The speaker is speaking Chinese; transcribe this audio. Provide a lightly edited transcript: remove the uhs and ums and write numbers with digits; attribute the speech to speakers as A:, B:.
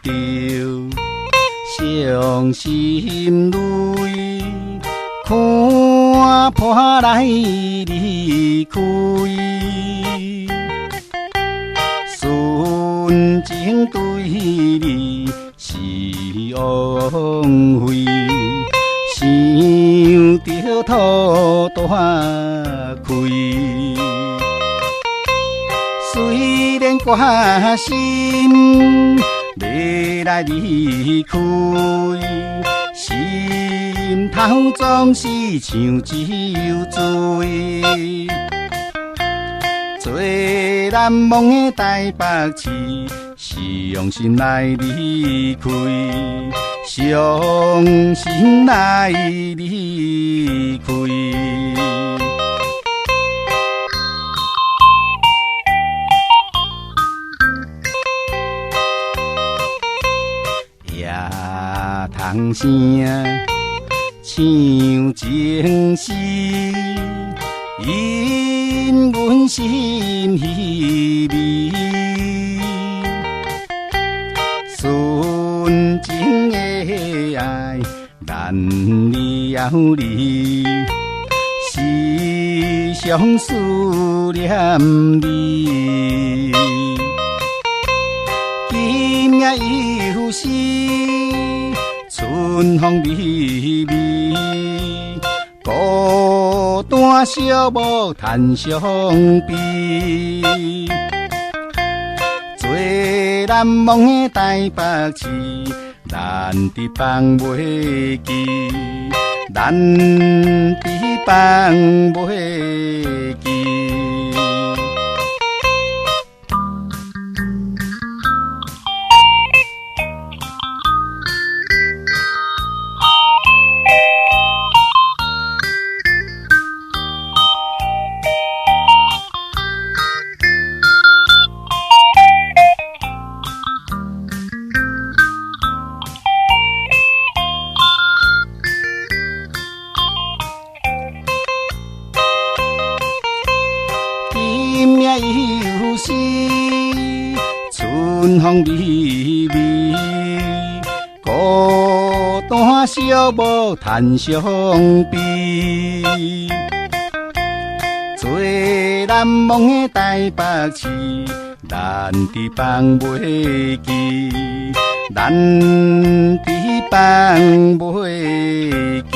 A: 着伤心泪，看破来离开。纯情对你是枉费，想着吐大开。虽然关心要来离开，心头总是像酒醉。做难忘的台北市，是用心来离开，伤心来离开。夜虫声唱情诗，引阮心稀微。纯情的爱难了离，时常思念你。今夜又是春风微微，孤单寂寞叹伤悲。做难忘的台北市，咱伫放袂记，咱伫放袂记。今夜又是春风微微，孤单寂寞叹伤悲。做难忘的台北市，咱伫放袂记，咱伫放袂记。